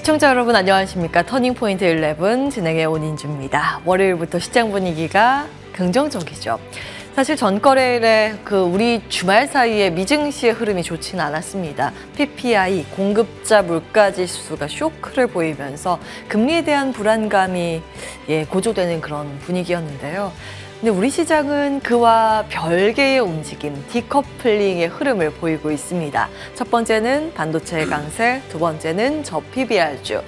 시청자 여러분 안녕하십니까. 터닝포인트 11 진행의 온인주입니다. 월요일부터 시장 분위기가 긍정적이죠. 사실 전거래일에 우리 주말 사이에 미증시의 흐름이 좋지는 않았습니다. PPI, 공급자 물가지수가 쇼크를 보이면서 금리에 대한 불안감이 고조되는 그런 분위기였는데요. 근데 우리 시장은 그와 별개의 움직임, 디커플링의 흐름을 보이고 있습니다. 첫 번째는 반도체의 강세, 두 번째는 저PBR주.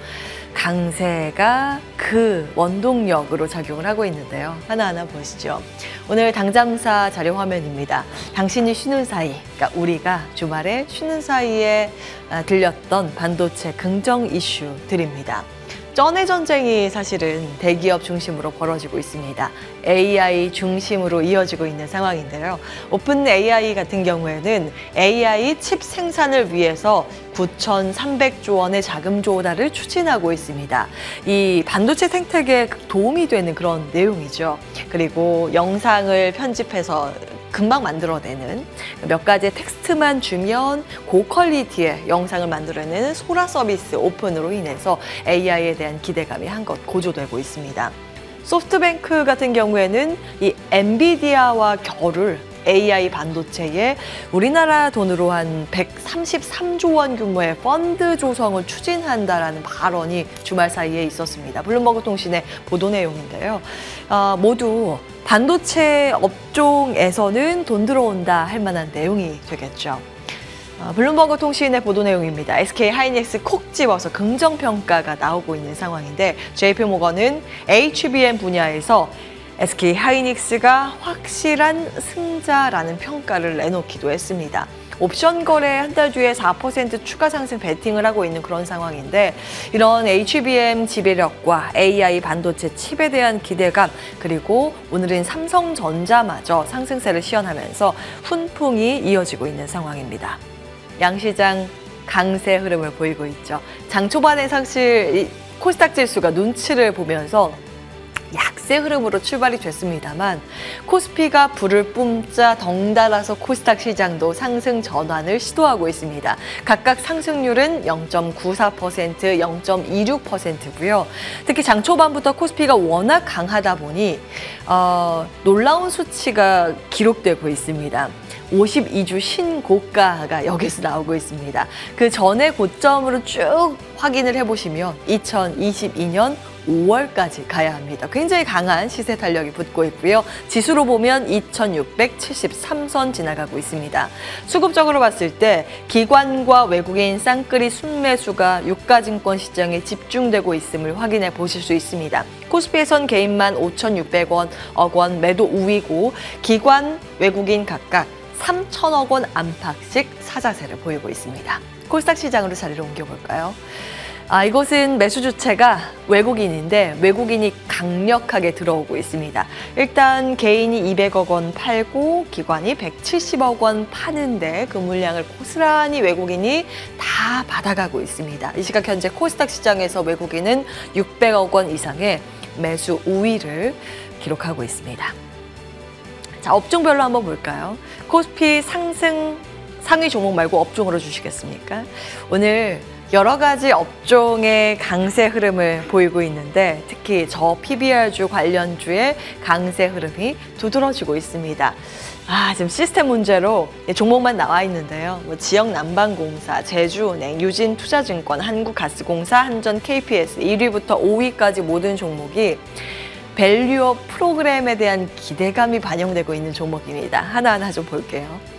강세가 그 원동력으로 작용을 하고 있는데요. 하나하나 보시죠. 오늘 당잠사 자료 화면입니다. 당신이 쉬는 사이, 그러니까 우리가 주말에 쉬는 사이에 들렸던 반도체 긍정 이슈들입니다. 쩐의 전쟁이 사실은 대기업 중심으로 벌어지고 있습니다. AI 중심으로 이어지고 있는 상황인데요. 오픈 AI 같은 경우에는 AI 칩 생산을 위해서 9,300조 원의 자금 조달을 추진하고 있습니다. 이 반도체 생태계에 도움이 되는 그런 내용이죠. 그리고 영상을 편집해서 금방 만들어내는 몇 가지의 텍스트만 주면 고퀄리티의 영상을 만들어내는 소라 서비스 오픈으로 인해서 AI에 대한 기대감이 한껏 고조되고 있습니다. 소프트뱅크 같은 경우에는 이 엔비디아와 결을 AI 반도체에 우리나라 돈으로 한 133조 원 규모의 펀드 조성을 추진한다라는 발언이 주말 사이에 있었습니다. 블룸버그 통신의 보도 내용인데요. 모두 반도체 업종에서는 돈 들어온다 할 만한 내용이 되겠죠. 블룸버그 통신의 보도 내용입니다. SK 하이닉스 콕 집어서 긍정평가가 나오고 있는 상황인데 JP모건은 HBM 분야에서 SK 하이닉스가 확실한 승자라는 평가를 내놓기도 했습니다. 옵션 거래 한 달 뒤에 4% 추가 상승 베팅을 하고 있는 그런 상황인데 이런 HBM 지배력과 AI 반도체 칩에 대한 기대감 그리고 오늘은 삼성전자마저 상승세를 시현하면서 훈풍이 이어지고 있는 상황입니다. 양시장 강세 흐름을 보이고 있죠. 장 초반에 사실 코스닥 지수가 눈치를 보면서 약세 흐름으로 출발이 됐습니다만 코스피가 불을 뿜자 덩달아서 코스닥 시장도 상승 전환을 시도하고 있습니다. 각각 상승률은 0.94%, 0.26%고요. 특히 장 초반부터 코스피가 워낙 강하다 보니 놀라운 수치가 기록되고 있습니다. 52주 신고가가 여기서 나오고 있습니다. 그 전에 고점으로 쭉 확인을 해보시면 2022년 5월까지 가야 합니다. 굉장히 강한 시세 탄력이 붙고 있고요. 지수로 보면 2673선 지나가고 있습니다. 수급적으로 봤을 때 기관과 외국인 쌍끌이 순매수가 유가증권 시장에 집중되고 있음을 확인해 보실 수 있습니다. 코스피에선 개인만 5,600억 원 매도 우위고 기관, 외국인 각각 3천억 원 안팎씩 사자세를 보이고 있습니다. 코스닥 시장으로 자리를 옮겨볼까요? 이곳은 매수 주체가 외국인인데 외국인이 강력하게 들어오고 있습니다. 일단 개인이 200억 원 팔고 기관이 170억 원 파는데 그 물량을 고스란히 외국인이 다 받아가고 있습니다. 이 시각 현재 코스닥 시장에서 외국인은 600억 원 이상의 매수 우위를 기록하고 있습니다. 자, 업종별로 한번 볼까요? 코스피 상승 상위 종목 말고 업종으로 주시겠습니까? 오늘 여러 가지 업종의 강세 흐름을 보이고 있는데 특히 저PBR주 관련주의 강세 흐름이 두드러지고 있습니다. 지금 시스템 문제로 종목만 나와 있는데요. 지역난방공사, 제주은행, 유진투자증권, 한국가스공사, 한전 KPS 1위부터 5위까지 모든 종목이 밸류업 프로그램에 대한 기대감이 반영되고 있는 종목입니다. 하나하나 좀 볼게요.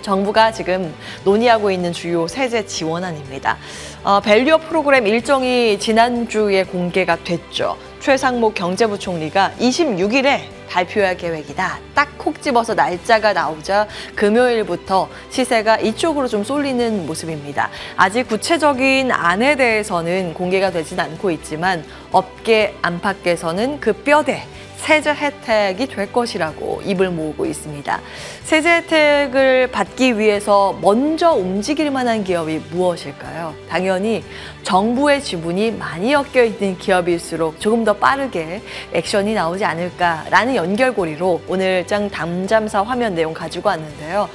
정부가 지금 논의하고 있는 주요 세제 지원안입니다. 밸류업 프로그램 일정이 지난주에 공개가 됐죠. 최상목 경제부총리가 26일에 발표할 계획이다. 딱 콕 집어서 날짜가 나오자 금요일부터 시세가 이쪽으로 좀 쏠리는 모습입니다. 아직 구체적인 안에 대해서는 공개가 되진 않고 있지만 업계 안팎에서는 그 뼈대 세제 혜택이 될 것이라고 입을 모으고 있습니다. 세제 혜택을 받기 위해서 먼저 움직일 만한 기업이 무엇일까요? 당연히 정부의 지분이 많이 엮여 있는 기업일수록 조금 더 빠르게 액션이 나오지 않을까라는 연결고리로 오늘 장 담잠사 화면 내용 가지고 왔는데요.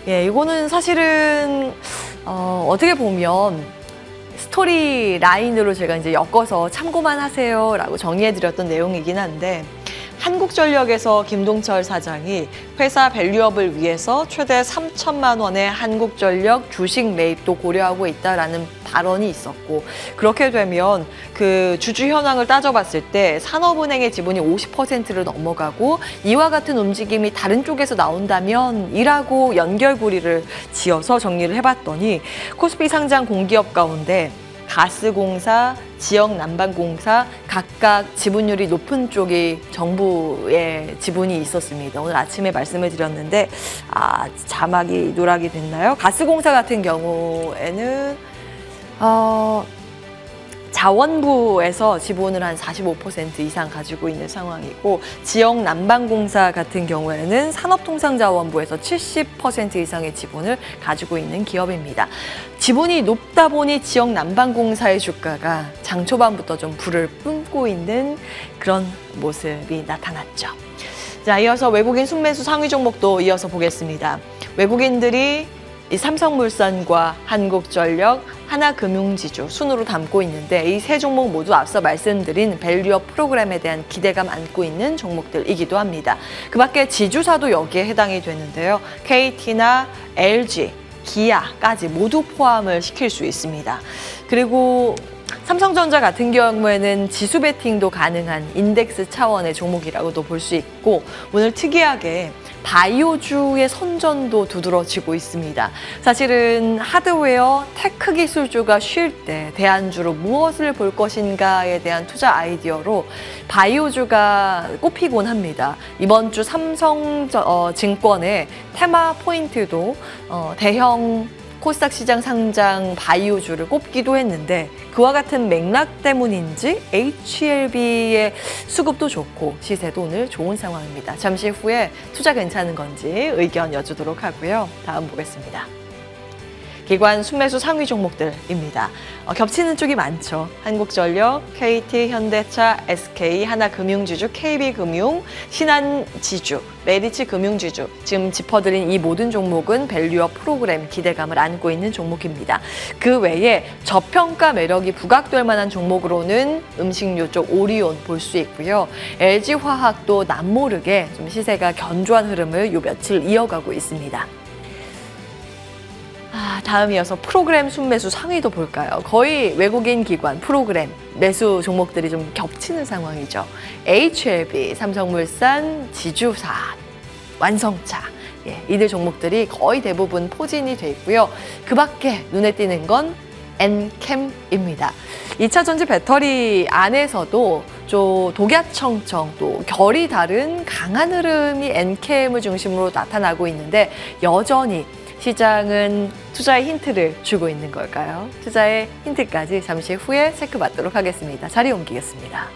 이거는 사실은 어떻게 보면 스토리 라인으로 제가 이제 엮어서 참고만 하세요라고 정리해드렸던 내용이긴 한데 한국전력에서 김동철 사장이 회사 밸류업을 위해서 최대 3천만 원의 한국전력 주식 매입도 고려하고 있다라는 발언이 있었고 그렇게 되면 그 주주 현황을 따져봤을 때 산업은행의 지분이 50%를 넘어가고 이와 같은 움직임이 다른 쪽에서 나온다면 이라고 연결고리를 지어서 정리를 해봤더니 코스피 상장 공기업 가운데 가스공사, 지역난방공사 각각 지분율이 높은 쪽이 정부의 지분이 있었습니다. 오늘 아침에 말씀을 드렸는데 자막이 누락이 됐나요? 가스공사 같은 경우에는 자원부에서 지분을 한 45% 이상 가지고 있는 상황이고 지역난방공사 같은 경우에는 산업통상자원부에서 70% 이상의 지분을 가지고 있는 기업입니다. 지분이 높다 보니 지역난방공사의 주가가 장 초반부터 좀 불을 뿜고 있는 그런 모습이 나타났죠. 자, 이어서 외국인 순매수 상위 종목도 이어서 보겠습니다. 외국인들이 이 삼성물산과 한국전력, 하나금융지주 순으로 담고 있는데 이 세 종목 모두 앞서 말씀드린 밸류업 프로그램에 대한 기대감 안고 있는 종목들이기도 합니다. 그 밖에 지주사도 여기에 해당이 되는데요. KT나 LG, 기아까지 모두 포함을 시킬 수 있습니다. 그리고 삼성전자 같은 경우에는 지수 베팅도 가능한 인덱스 차원의 종목이라고도 볼 수 있고 오늘 특이하게 바이오주의 선전도 두드러지고 있습니다. 사실은 하드웨어, 테크 기술주가 쉴 때 대안주로 무엇을 볼 것인가에 대한 투자 아이디어로 바이오주가 꼽히곤 합니다. 이번 주 삼성증권의 테마 포인트도 대형 코스닥 시장 상장 바이오주를 꼽기도 했는데 그와 같은 맥락 때문인지 HLB의 수급도 좋고 시세도 오늘 좋은 상황입니다. 잠시 후에 투자 괜찮은 건지 의견 여쭈도록 하고요. 다음 보겠습니다. 기관 순매수 상위 종목들입니다. 겹치는 쪽이 많죠. 한국전력, KT, 현대차, SK, 하나금융지주, KB금융, 신한지주, 메리츠금융지주 지금 짚어드린 이 모든 종목은 밸류업 프로그램 기대감을 안고 있는 종목입니다. 그 외에 저평가 매력이 부각될 만한 종목으로는 음식료 쪽 오리온 볼 수 있고요. LG화학도 남모르게 좀 시세가 견조한 흐름을 요 며칠 이어가고 있습니다. 다음 이어서 프로그램 순매수 상위도 볼까요? 거의 외국인 기관 프로그램 매수 종목들이 좀 겹치는 상황이죠. HLB, 삼성물산, 지주사, 완성차 이들 종목들이 거의 대부분 포진이 돼 있고요. 그 밖에 눈에 띄는 건 엔캠입니다. 2차 전지 배터리 안에서도 독야청청 또 결이 다른 강한 흐름이 엔캠을 중심으로 나타나고 있는데 여전히 시장은 투자의 힌트를 주고 있는 걸까요? 투자의 힌트까지 잠시 후에 체크받도록 하겠습니다. 자리 옮기겠습니다.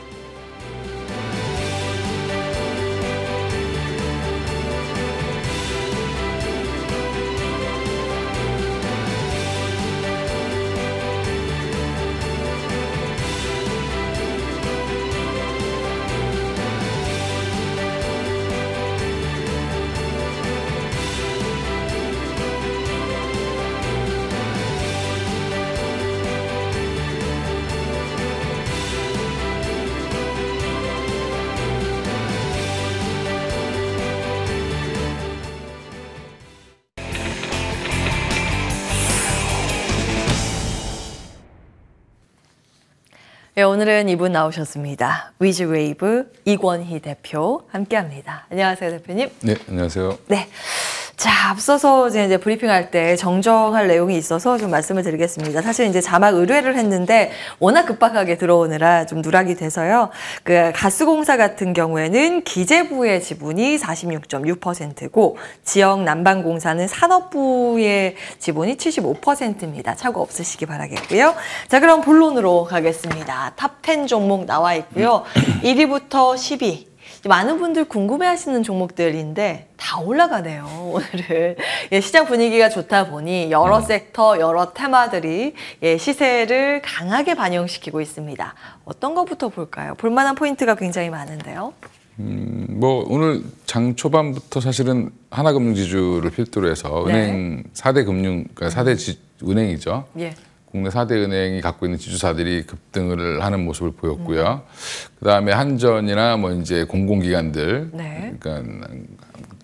네, 오늘은 이분 나오셨습니다. 위즈웨이브 이권희 대표 함께합니다. 안녕하세요, 대표님. 네, 안녕하세요. 네. 자, 앞서서 이제 브리핑할 때 정정할 내용이 있어서 좀 말씀을 드리겠습니다. 사실 이제 자막 의뢰를 했는데 워낙 급박하게 들어오느라 좀 누락이 돼서요. 그 가스공사 같은 경우에는 기재부의 지분이 46.6%고 지역 난방공사는 산업부의 지분이 75%입니다. 착오 없으시기 바라겠고요. 자, 그럼 본론으로 가겠습니다. 탑 10 종목 나와 있고요. 1위부터 10위. 많은 분들 궁금해하시는 종목들인데 다 올라가네요, 오늘은. 시장 분위기가 좋다 보니 여러 섹터, 여러 테마들이 시세를 강하게 반영시키고 있습니다. 어떤 것부터 볼까요? 볼만한 포인트가 굉장히 많은데요. 오늘 장 초반부터 사실은 하나금융지주를 필두로 해서 은행 4대 금융, 그러니까 4대 은행이죠. 국내 4대 은행이 갖고 있는 지주사들이 급등을 하는 모습을 보였고요. 그다음에 한전이나 뭐 이제 공공기관들, 네. 그러니까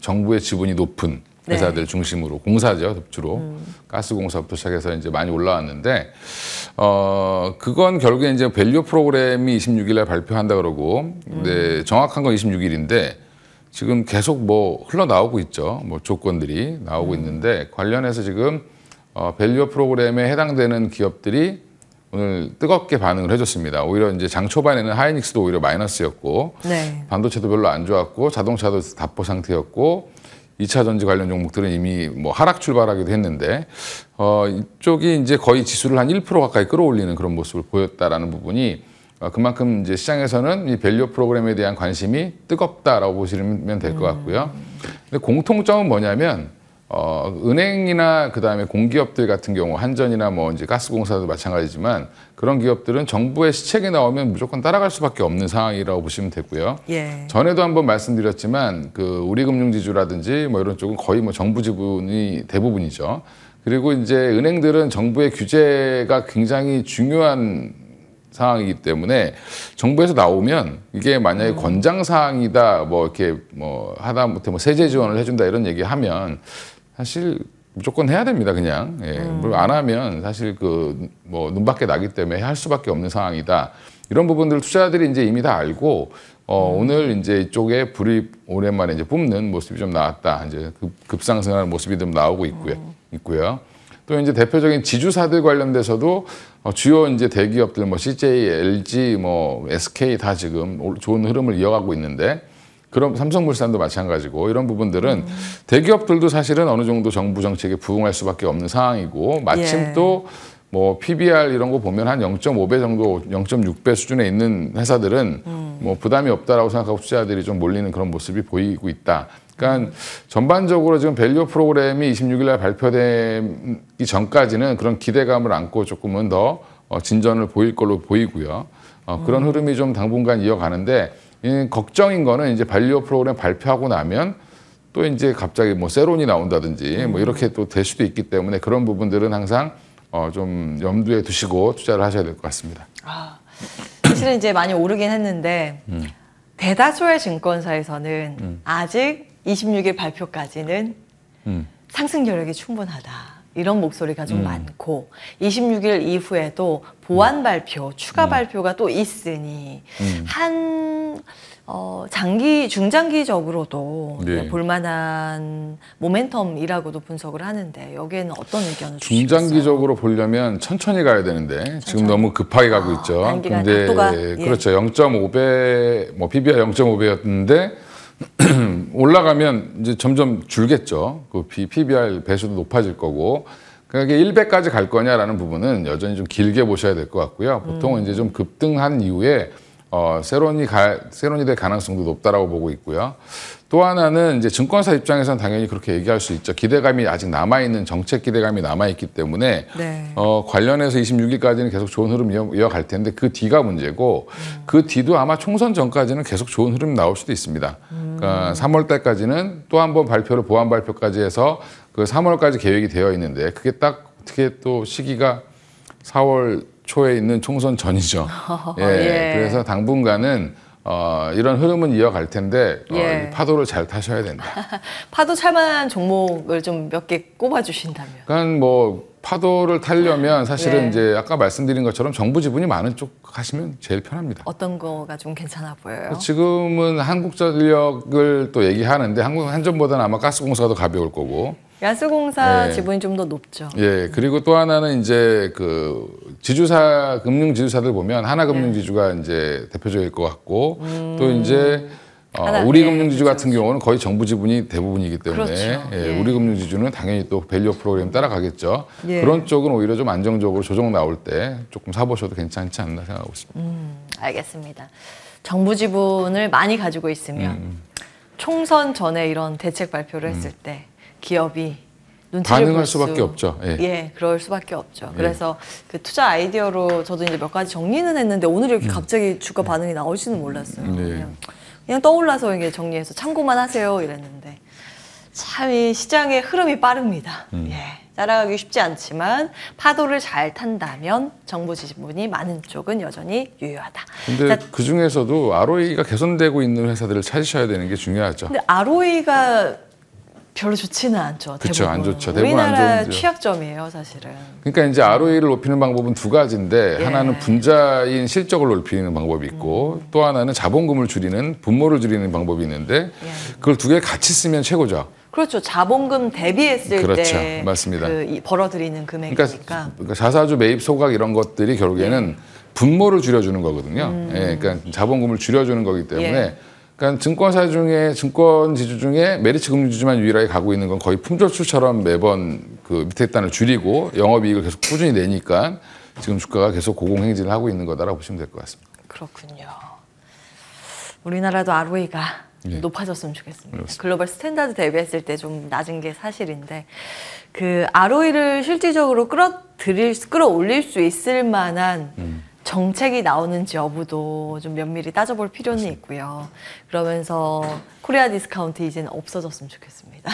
정부의 지분이 높은 회사들 중심으로 공사죠, 주로 가스공사부터 시작해서 이제 많이 올라왔는데, 그건 결국에 이제 밸류 프로그램이 26일에 발표한다 그러고, 근데 정확한 건 26일인데 지금 계속 뭐 흘러나오고 있죠, 뭐 조건들이 나오고 있는데 관련해서 지금 밸류 프로그램에 해당되는 기업들이 오늘 뜨겁게 반응을 해줬습니다. 오히려 이제 장 초반에는 하이닉스도 오히려 마이너스였고, 네. 반도체도 별로 안 좋았고, 자동차도 답보 상태였고, 2차 전지 관련 종목들은 이미 뭐 하락 출발하기도 했는데, 이쪽이 이제 거의 지수를 한 1% 가까이 끌어올리는 그런 모습을 보였다라는 부분이 그만큼 이제 시장에서는 이 밸류 프로그램에 대한 관심이 뜨겁다라고 보시면 될 것 같고요. 근데 공통점은 뭐냐면, 은행이나 그다음에 공기업들 같은 경우 한전이나 뭐 이제 가스공사도 마찬가지지만 그런 기업들은 정부의 시책이 나오면 무조건 따라갈 수밖에 없는 상황이라고 보시면 되고요. 예. 전에도 한번 말씀드렸지만 그 우리금융지주라든지 뭐 이런 쪽은 거의 뭐 정부 지분이 대부분이죠. 그리고 이제 은행들은 정부의 규제가 굉장히 중요한 상황이기 때문에 정부에서 나오면 이게 만약에 권장 사항이다 뭐 이렇게 뭐 하다못해 뭐 세제 지원을 해준다 이런 얘기하면 사실 무조건 해야 됩니다, 그냥. 예. 안 하면 사실 그 뭐 눈밖에 나기 때문에 할 수밖에 없는 상황이다. 이런 부분들 투자자들이 이제 이미 다 알고 오늘 이제 이쪽에 불이 오랜만에 이제 뿜는 모습이 좀 나왔다. 이제 급상승하는 모습이 좀 나오고 있고요. 또 이제 대표적인 지주사들 관련돼서도 주요 이제 대기업들 뭐 CJ, LG, 뭐 SK 다 지금 좋은 흐름을 이어가고 있는데. 그럼 삼성물산도 마찬가지고 이런 부분들은 대기업들도 사실은 어느 정도 정부 정책에 부응할 수밖에 없는 상황이고 마침 또 뭐 PBR 이런 거 보면 한 0.5배 정도, 0.6배 수준에 있는 회사들은 뭐 부담이 없다라고 생각하고 투자자들이 좀 몰리는 그런 모습이 보이고 있다. 그러니까 전반적으로 지금 밸류 프로그램이 26일 날 발표되기 전까지는 그런 기대감을 안고 조금은 더 진전을 보일 걸로 보이고요. 그런 흐름이 좀 당분간 이어가는데 걱정인 거는 이제 밸류 프로그램 발표하고 나면 또 이제 갑자기 뭐 세론이 나온다든지 뭐 이렇게 또 될 수도 있기 때문에 그런 부분들은 항상 좀 염두에 두시고 투자를 하셔야 될 것 같습니다. 사실은 이제 많이 오르긴 했는데 대다수의 증권사에서는 아직 26일 발표까지는 상승 여력이 충분하다. 이런 목소리가 좀 많고 26일 이후에도 보완 발표, 추가 발표가 또 있으니 한 중장기적으로도 볼만한 모멘텀이라고도 분석을 하는데 여기에는 어떤 의견을 주시겠어요? 중장기적으로 보려면 천천히 가야 되는데 지금 너무 급하게 가고 있죠. 단기간 근데 각도가 그렇죠. 0.5배, 뭐 PBR 0.5배였는데 올라가면 이제 점점 줄겠죠. 그 PBR 배수도 높아질 거고. 그러니까 이게 1배까지 갈 거냐라는 부분은 여전히 좀 길게 보셔야 될 것 같고요. 보통은 이제 좀 급등한 이후에 세론이 될 가능성도 높다라고 보고 있고요. 또 하나는 이제 증권사 입장에서는 당연히 그렇게 얘기할 수 있죠. 기대감이 아직 남아있는 정책 기대감이 남아있기 때문에 관련해서 26일까지는 계속 좋은 흐름 이어갈 텐데 그 뒤가 문제고 그 뒤도 아마 총선 전까지는 계속 좋은 흐름 나올 수도 있습니다. 그러니까 3월 달까지는 또 한 번 발표를 보완 발표까지 해서 그 3월까지 계획이 되어 있는데 그게 딱 어떻게 또 시기가 4월 초에 있는 총선 전이죠. 그래서 당분간은 이런 흐름은 이어갈 텐데 파도를 잘 타셔야 된다. 파도 찰만한 종목을 좀 몇 개 꼽아주신다면? 그러니까 뭐 파도를 타려면 사실은 이제 아까 말씀드린 것처럼 정부 지분이 많은 쪽 하시면 제일 편합니다. 어떤 거가 좀 괜찮아 보여요? 지금은 한국전력을 또 얘기하는데 한전보다는 아마 가스공사가 더 가벼울 거고. 가스공사 지분이 좀 더 높죠. 그리고 또 하나는 이제 그 지주사, 금융지주사들 보면 하나금융지주가 이제 대표적일 것 같고 또 이제 우리금융지주 같은 경우는 거의 정부 지분이 대부분이기 때문에 우리금융지주는 당연히 또 밸류 프로그램 따라가겠죠. 그런 쪽은 오히려 좀 안정적으로 조정 나올 때 조금 사보셔도 괜찮지 않나 생각하고 있습니다. 알겠습니다. 정부 지분을 많이 가지고 있으면 총선 전에 이런 대책 발표를 했을 때 기업이 눈치를 반응할 수밖에 없죠. 그럴 수밖에 없죠. 그래서 그 투자 아이디어로 저도 이제 몇 가지 정리는 했는데 오늘 이렇게 갑자기 주가 반응이 나올지는 몰랐어요. 그냥 떠올라서 이게 정리해서 참고만 하세요 이랬는데 참 이 시장의 흐름이 빠릅니다. 예, 따라가기 쉽지 않지만 파도를 잘 탄다면 정부 지분이 많은 쪽은 여전히 유효하다. 근데 그 중에서도 ROE가 개선되고 있는 회사들을 찾으셔야 되는 게 중요하죠. 근데 ROE가 별로 좋지는 않죠. 그렇죠, 대부분. 안 좋죠. 대부분 안 우리나라 좋은데요. 취약점이에요, 사실은. 그러니까 이제 ROE를 높이는 방법은 두 가지인데 예. 하나는 분자인 실적을 높이는 방법이 있고 또 하나는 자본금을 줄이는 분모를 줄이는 방법이 있는데 그걸 두 개 같이 쓰면 최고죠. 그렇죠. 자본금 대비했을 그렇죠. 때 맞습니다. 벌어들이는 금액이니까. 그러니까 자사주 매입 소각 이런 것들이 결국에는 분모를 줄여주는 거거든요. 예, 그러니까 자본금을 줄여주는 거기 때문에 그러니까 증권사 중에 증권 지주 중에 메리츠 금융지주만 유일하게 가고 있는 건 거의 품절출처럼 매번 그 밑에 단을 줄이고 영업이익을 계속 꾸준히 내니까 지금 주가가 계속 고공행진을 하고 있는 거다라고 보시면 될 것 같습니다. 그렇군요. 우리나라도 ROE가 높아졌으면 좋겠습니다. 그렇습니다. 글로벌 스탠다드 대비했을 때 좀 낮은 게 사실인데 그 ROE를 실질적으로 끌어올릴 수 있을 만한 정책이 나오는지 여부도 좀 면밀히 따져볼 필요는 있고요. 그러면서 코리아 디스카운트 이제는 없어졌으면 좋겠습니다.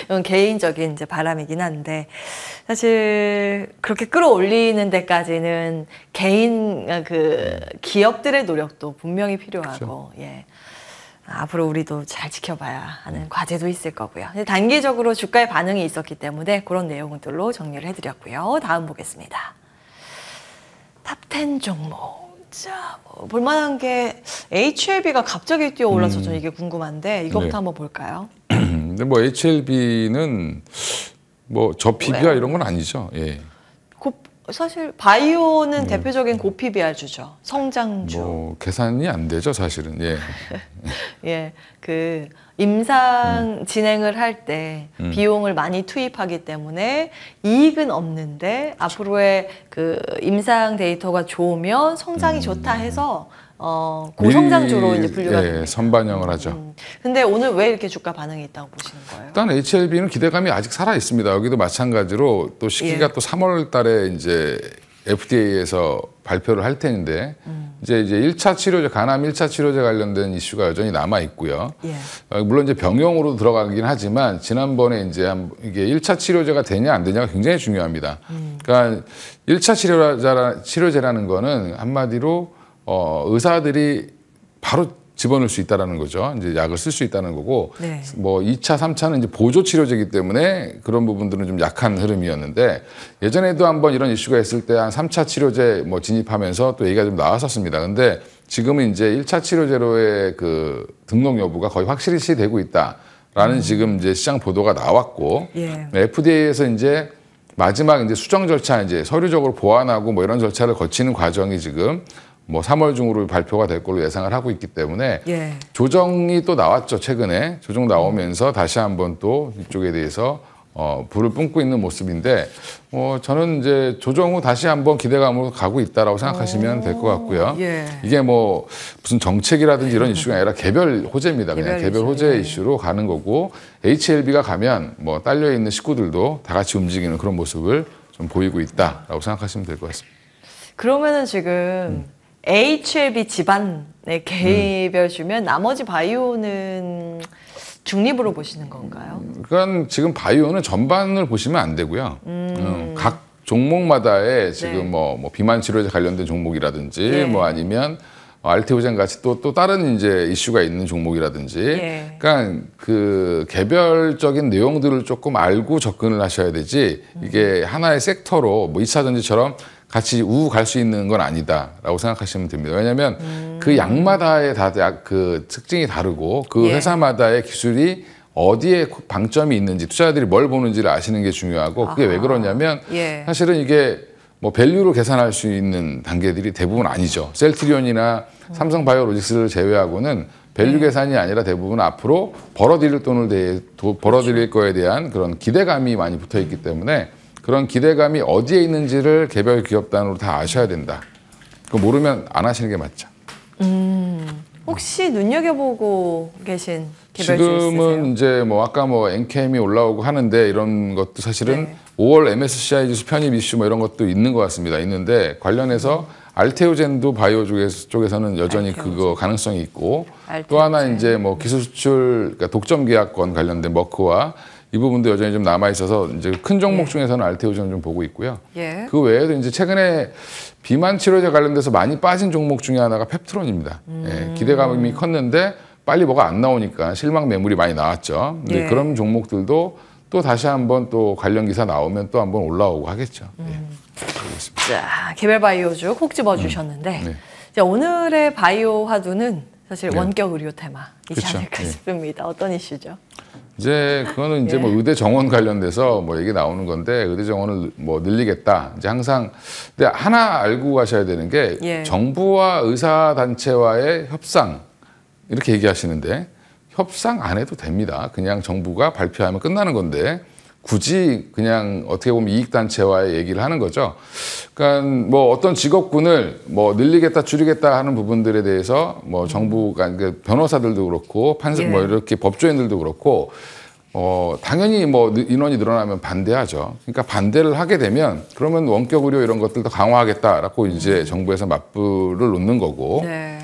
이건 개인적인 이제 바람이긴 한데 사실 그렇게 끌어올리는 데까지는 개인 그 기업들의 노력도 분명히 필요하고 예. 앞으로 우리도 잘 지켜봐야 하는 과제도 있을 거고요. 단기적으로 주가의 반응이 있었기 때문에 그런 내용들로 정리를 해드렸고요. 다음 보겠습니다. 탑10 종목. 자, 뭐 볼만한 게 HLB가 갑자기 뛰어올라서 저는 이게 궁금한데 이거부터 네. 한번 볼까요? 근데 뭐 HLB는 뭐 저PBR 왜요? 이런 건 아니죠. 예. 사실 바이오는 대표적인 고PBR주죠. 성장주. 뭐 계산이 안 되죠, 사실은. 예. 예, 그 임상 진행을 할 때 비용을 많이 투입하기 때문에 이익은 없는데 앞으로의 그 임상 데이터가 좋으면 성장이 좋다 해서 고성장주로 이제 분류가 됩니다. 선반영을 하죠. 근데 오늘 왜 이렇게 주가 반응이 있다고 보시는 거예요? 일단 HLB는 기대감이 아직 살아 있습니다. 여기도 마찬가지로 또 시기가 또 3월 달에 이제 FDA에서 발표를 할 텐데 이제 1차 치료제, 간암 1차 치료제 관련된 이슈가 여전히 남아 있고요. 물론 이제 병용으로 들어가긴 하지만 지난번에 이제 이게 1차 치료제가 되냐 안 되냐가 굉장히 중요합니다. 그러니까 1차 치료제라는 거는 한마디로 의사들이 바로 집어넣을 수 있다는 거죠. 이제 약을 쓸 수 있다는 거고, 뭐 2차, 3차는 이제 보조 치료제이기 때문에 그런 부분들은 좀 약한 흐름이었는데 예전에도 한번 이런 이슈가 있을 때 한 3차 치료제 뭐 진입하면서 또 얘기가 좀 나왔었습니다. 근데 지금은 이제 1차 치료제로의 그 등록 여부가 거의 확실시 되고 있다라는 지금 이제 시장 보도가 나왔고, FDA에서 이제 마지막 이제 수정 절차 이제 서류적으로 보완하고 뭐 이런 절차를 거치는 과정이 지금 뭐 3월 중으로 발표가 될 걸로 예상을 하고 있기 때문에 조정이 또 나왔죠. 최근에 조정 나오면서 다시 한번 또 이쪽에 대해서 불을 뿜고 있는 모습인데 저는 이제 조정 후 다시 한번 기대감으로 가고 있다라고 생각하시면 될 것 같고요. 이게 뭐 무슨 정책이라든지 이런 이슈가 아니라 개별 호재입니다. 그냥 개별 호재 이슈로 가는 거고 HLB가 가면 뭐 딸려 있는 식구들도 다 같이 움직이는 그런 모습을 좀 보이고 있다라고 생각하시면 될 것 같습니다. 그러면은 지금 HLB 집안의 개별 주면 나머지 바이오는 중립으로 보시는 건가요? 그러니까 지금 바이오는 전반을 보시면 안 되고요. 각 종목마다의 지금 뭐 비만 치료제 관련된 종목이라든지 뭐 아니면 알테오젠 같이 또 다른 이제 이슈가 있는 종목이라든지 그러니까 그 개별적인 내용들을 조금 알고 접근을 하셔야 되지 이게 하나의 섹터로 뭐 2차 전지처럼 같이 우우 갈 수 있는 건 아니다라고 생각하시면 됩니다. 왜냐하면 그 약마다의 다 그 특징이 다르고 그 회사마다의 기술이 어디에 방점이 있는지 투자자들이 뭘 보는지를 아시는 게 중요하고 그게 왜 그러냐면 사실은 이게 뭐 밸류로 계산할 수 있는 단계들이 대부분 아니죠. 셀트리온이나 삼성바이오로직스를 제외하고는 밸류 계산이 아니라 대부분 앞으로 벌어들일 벌어들일 거에 대한 그런 기대감이 많이 붙어 있기 때문에 그런 기대감이 어디에 있는지를 개별 기업단으로 다 아셔야 된다. 그거 모르면 안 하시는 게 맞죠. 혹시 눈여겨보고 계신 개별주 있으세요? 지금은 이제 뭐 아까 뭐 엔캠이 올라오고 하는데 이런 것도 사실은 5월 MSCI 지수 편입 이슈 뭐 이런 것도 있는 것 같습니다. 있는데 관련해서 알테오젠도 바이오 쪽에서는 여전히 알테오젠. 그거 가능성이 있고 알테오젠. 또 하나 이제 뭐 기술 수출 그러니까 독점 계약권 관련된 머크와 이 부분도 여전히 좀 남아 있어서 이제 큰 종목 중에서는 알테오젠을 좀 보고 있고요. 예. 그 외에도 이제 최근에 비만 치료제 관련돼서 많이 빠진 종목 중에 하나가 펩트론입니다. 예, 기대감이 컸는데 빨리 뭐가 안 나오니까 실망 매물이 많이 나왔죠. 근데 예. 그런 종목들도 또 다시 한번 또 관련 기사 나오면 또 한번 올라오고 하겠죠. 예. 알겠습니다. 자, 개별 바이오주 콕 집어주셨는데 네. 자, 오늘의 바이오 화두는 사실 네. 원격 의료 테마이지 그쵸. 않을까 예. 싶습니다. 어떤 이슈죠? 이제 그거는 이제 예. 뭐 의대 정원 관련돼서 뭐 얘기 나오는 건데 의대 정원을 뭐 늘리겠다. 이제 항상 근데 하나 알고 가셔야 되는 게 예. 정부와 의사 단체와의 협상 이렇게 얘기하시는데 협상 안 해도 됩니다. 그냥 정부가 발표하면 끝나는 건데 굳이 그냥 어떻게 보면 이익단체와의 얘기를 하는 거죠. 그러니까 뭐 어떤 직업군을 뭐 늘리겠다 줄이겠다 하는 부분들에 대해서 뭐 정부가 그러니까 변호사들도 그렇고 판사 예. 뭐 이렇게 법조인들도 그렇고 당연히 뭐 인원이 늘어나면 반대하죠. 그러니까 반대를 하게 되면 그러면 원격 의료 이런 것들도 강화하겠다라고 이제 정부에서 맞불을 놓는 거고. 네.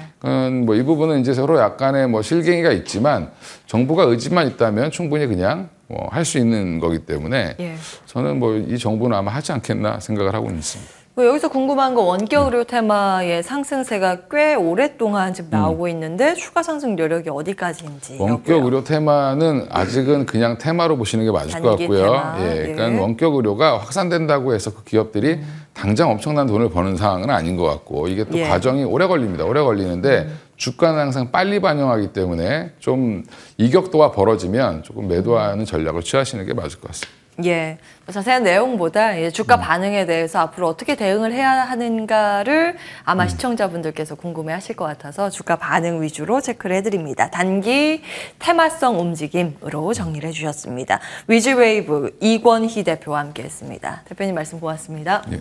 뭐 이 부분은 이제 서로 약간의 뭐 실갱이가 있지만 정부가 의지만 있다면 충분히 그냥 뭐 할 수 있는 거기 때문에 예. 저는 뭐 이 정부는 아마 하지 않겠나 생각을 하고 있습니다. 여기서 궁금한 거 원격 의료 테마의 상승세가 꽤 오랫동안 지금 나오고 있는데 추가 상승 여력이 어디까지인지. 원격 의료 테마는 아직은 그냥 테마로 보시는 게 맞을 것 단기 같고요. 테마. 예, 예. 그러니까 원격 의료가 확산된다고 해서 그 기업들이 당장 엄청난 돈을 버는 상황은 아닌 것 같고 이게 또 예. 과정이 오래 걸립니다. 오래 걸리는데 주가는 항상 빨리 반영하기 때문에 좀 이격도가 벌어지면 조금 매도하는 전략을 취하시는 게 맞을 것 같습니다. 예, 자세한 내용보다 이제 주가 반응에 대해서 앞으로 어떻게 대응을 해야 하는가를 아마 시청자분들께서 궁금해하실 것 같아서 주가 반응 위주로 체크를 해드립니다. 단기 테마성 움직임으로 정리를 해주셨습니다. 위즈웨이브 이권희 대표와 함께했습니다. 대표님 말씀 고맙습니다. 예.